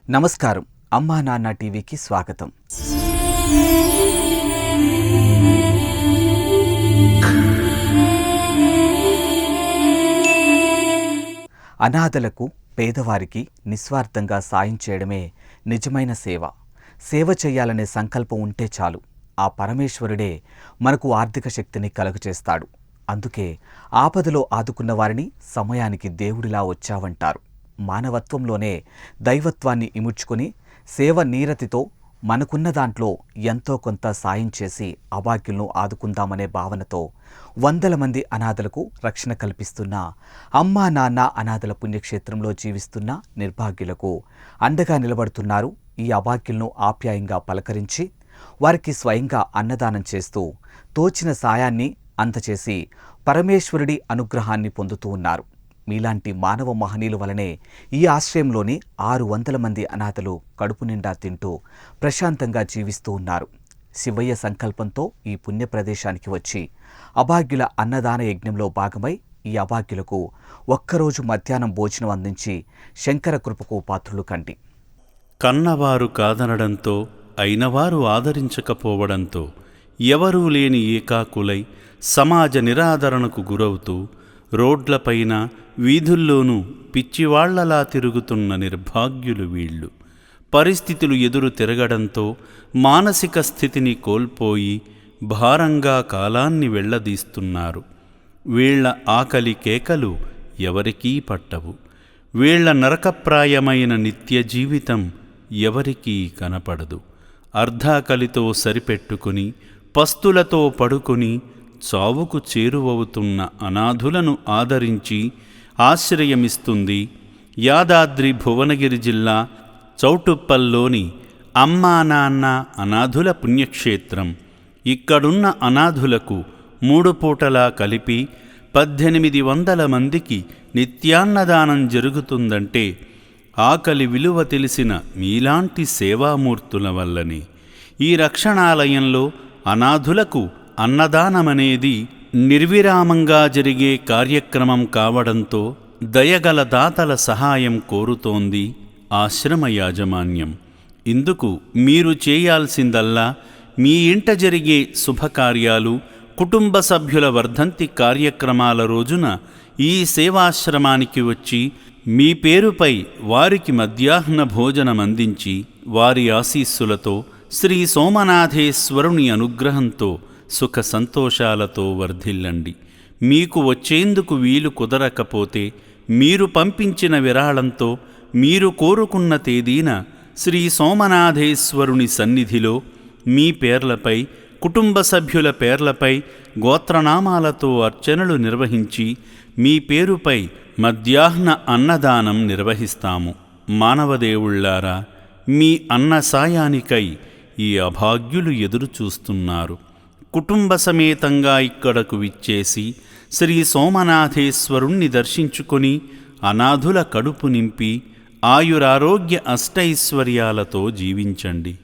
నమస్కారం. అమ్మా నాన్న టీవీకి స్వాగతం. అనాథలకు, పేదవారికి నిస్వార్థంగా సాయం చేయడమే నిజమైన సేవ. సేవ చేయాలనే సంకల్పం ఉంటే చాలు, ఆ పరమేశ్వరుడే మనకు ఆర్థిక శక్తిని కలుగచేస్తాడు. అందుకే ఆపదలో ఆదుకున్న వారిని సమయానికి దేవుడిలా వచ్చావంటారు. మానవత్వంలోనే దైవత్వాన్ని ఇముడ్చుకొని సేవ నీరతితో మనకున్న దాంట్లో ఎంతో కొంత సాయం చేసి అభాగ్యులను ఆదుకుందామనే భావనతో వందల మంది అనాథలకు రక్షణ కల్పిస్తున్న అమ్మా నాన్న అనాథల పుణ్యక్షేత్రంలో జీవిస్తున్న నిర్భాగ్యులకు అండగా నిలబడుతున్నారు. ఈ అభాగ్యులను ఆప్యాయంగా పలకరించి వారికి స్వయంగా అన్నదానం చేస్తూ తోచిన సాయాన్ని అందచేసి పరమేశ్వరుడి అనుగ్రహాన్ని పొందుతూ ఉన్నారు. మీలాంటి మానవ మహనీయుల వలనే ఈ ఆశ్రయంలోని 600 మంది అనాథలు కడుపు నిండా తింటూ ప్రశాంతంగా జీవిస్తూ ఉన్నారు. శివయ్య సంకల్పంతో ఈ పుణ్య ప్రదేశానికి వచ్చి అభాగ్యుల అన్నదాన యజ్ఞంలో భాగమై ఈ అభాగ్యులకు ఒక్కరోజు మధ్యాహ్నం భోజనం అందించి శంకర కృపకు పాత్రులు కండి. కన్నవారు కాదనడంతో, అయినవారు ఆదరించకపోవడంతో, ఎవరూ లేని ఏకాకులై సమాజ నిరాదరణకు గురవుతూ రోడ్లపైన వీధుల్లోనూ పిచ్చివాళ్లలా తిరుగుతున్న నిర్భాగ్యులు వీళ్ళు. పరిస్థితులు ఎదురు తిరగడంతో మానసిక స్థితిని కోల్పోయి భారంగా కాలాన్ని వెళ్లదీస్తున్నారు. వీళ్ల ఆకలి కేకలు ఎవరికీ పట్టవు. వీళ్ల నరకప్రాయమైన నిత్య జీవితం ఎవరికీ కనపడదు. అర్ధాకలితో సరిపెట్టుకుని పస్తులతో పడుకుని చావుకు చేరువవుతున్న అనాథులను ఆదరించి ఆశ్రయమిస్తుంది యాదాద్రి భువనగిరి జిల్లా చౌటుప్పల్లోని అమ్మా నాన్న అనాథుల పుణ్యక్షేత్రం. ఇక్కడున్న అనాథులకు 3 పూటలా కలిపి 1800 మందికి నిత్యాన్నదానం జరుగుతుందంటే ఆకలి విలువ తెలిసిన మీలాంటి సేవామూర్తుల వల్లనే. ఈ రక్షణాలయంలో అనాథులకు అన్నదానమనేది నిర్విరామంగా జరిగే కార్యక్రమం కావడంతో దయగల దాతల సహాయం కోరుతోంది ఆశ్రమ యాజమాన్యం. ఇందుకు మీరు చేయాల్సిందల్లా మీ ఇంట జరిగే శుభకార్యాలు, కుటుంబ సభ్యుల వర్ధంతి కార్యక్రమాల రోజున ఈ సేవాశ్రమానికి వచ్చి మీ పేరుపై వారికి మధ్యాహ్న భోజనం అందించి వారి ఆశీస్సులతో శ్రీ సోమనాథేశ్వరుని అనుగ్రహంతో సుఖ సంతోషాలతో వర్ధిల్లండి. మీకు వచ్చేందుకు వీలు కుదరకపోతే మీరు పంపించిన విరాళంతో మీరు కోరుకున్న తేదీన శ్రీ సోమనాథేశ్వరుని సన్నిధిలో మీ పేర్లపై, కుటుంబ సభ్యుల పేర్లపై గోత్రనామాలతో అర్చనలు నిర్వహించి మీ పేరుపై మధ్యాహ్న అన్నదానం నిర్వహిస్తాము. మానవదేవుళ్లారా, మీ అన్న సాయానికై ఈ అభాగ్యులు ఎదురుచూస్తున్నారు. కుటుంబ సమేతంగా ఇక్కడకు విచ్చేసి శ్రీ సోమనాథేశ్వరుణ్ణి దర్శించుకొని అనాథుల కడుపు నింపి ఆయురారోగ్య అష్టైశ్వర్యాలతో జీవించండి.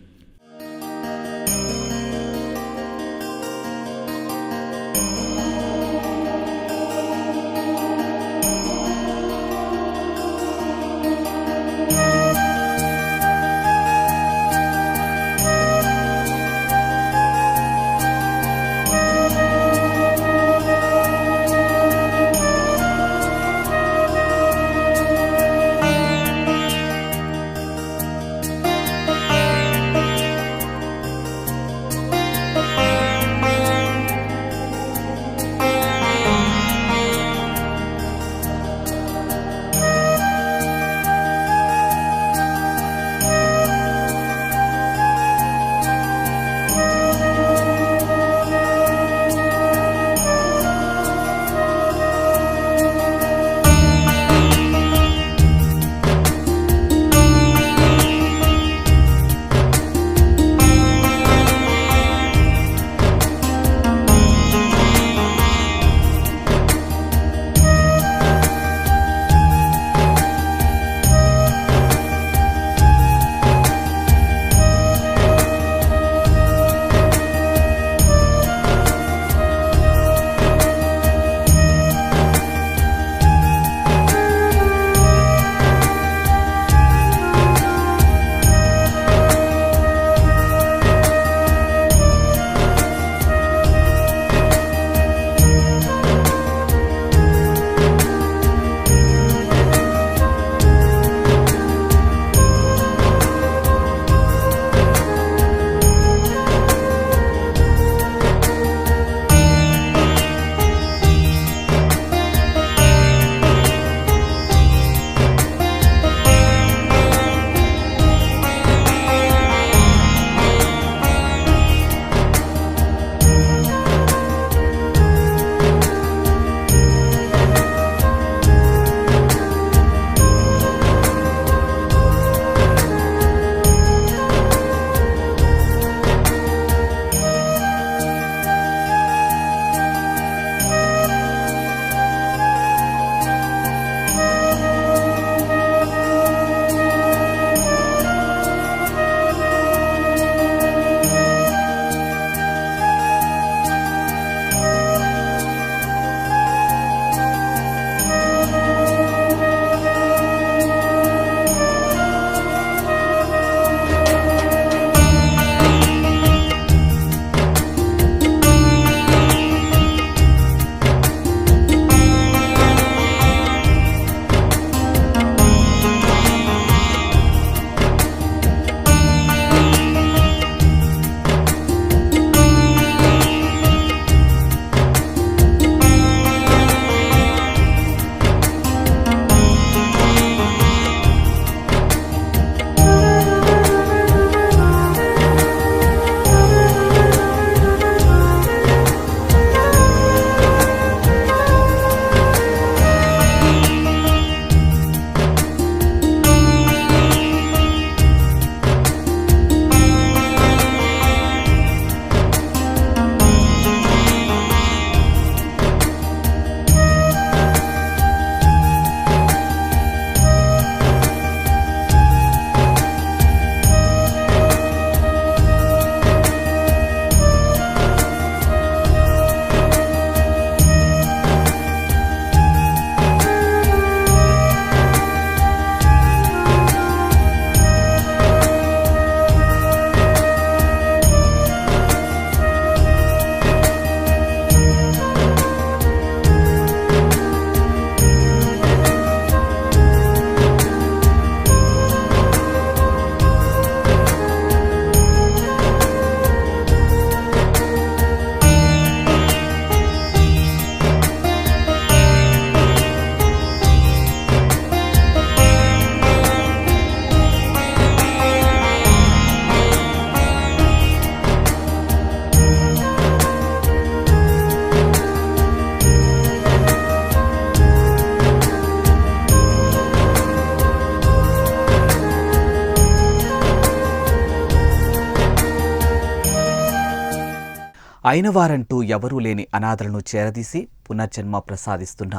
అయినవారంటూ ఎవరూ లేని అనాథలను చేరదీసి పునర్జన్మ ప్రసాదిస్తున్న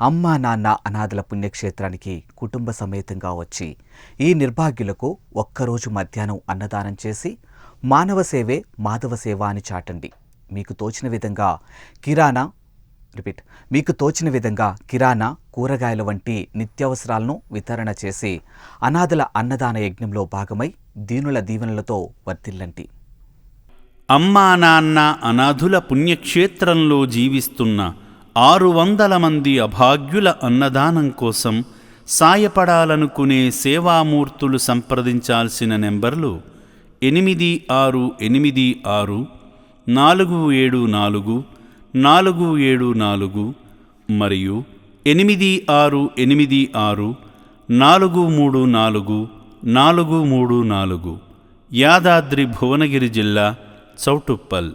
అమ్మా నాన్న అనాథల పుణ్యక్షేత్రానికి కుటుంబ సమేతంగా వచ్చి ఈ నిర్భాగ్యులకు ఒక్కరోజు మధ్యాహ్నం అన్నదానం చేసి మానవ సేవే మాధవ సేవ అని చాటండి. మీకు తోచిన విధంగా కిరాణా, కూరగాయల వంటి నిత్యావసరాలను వితరణ చేసి అనాథల అన్నదాన యజ్ఞంలో భాగమై దీనుల దీవెనలతో వర్ధిల్లండి. అమ్మా నాన్న అనాథుల పుణ్యక్షేత్రంలో జీవిస్తున్న 600 మంది అభాగ్యుల అన్నదానం కోసం సాయపడాలనుకునే సేవామూర్తులు సంప్రదించాల్సిన నెంబర్లు 8686 474 474 మరియు 8686 434 434. యాదాద్రి భువనగిరి జిల్లా, చౌటుప్పల్.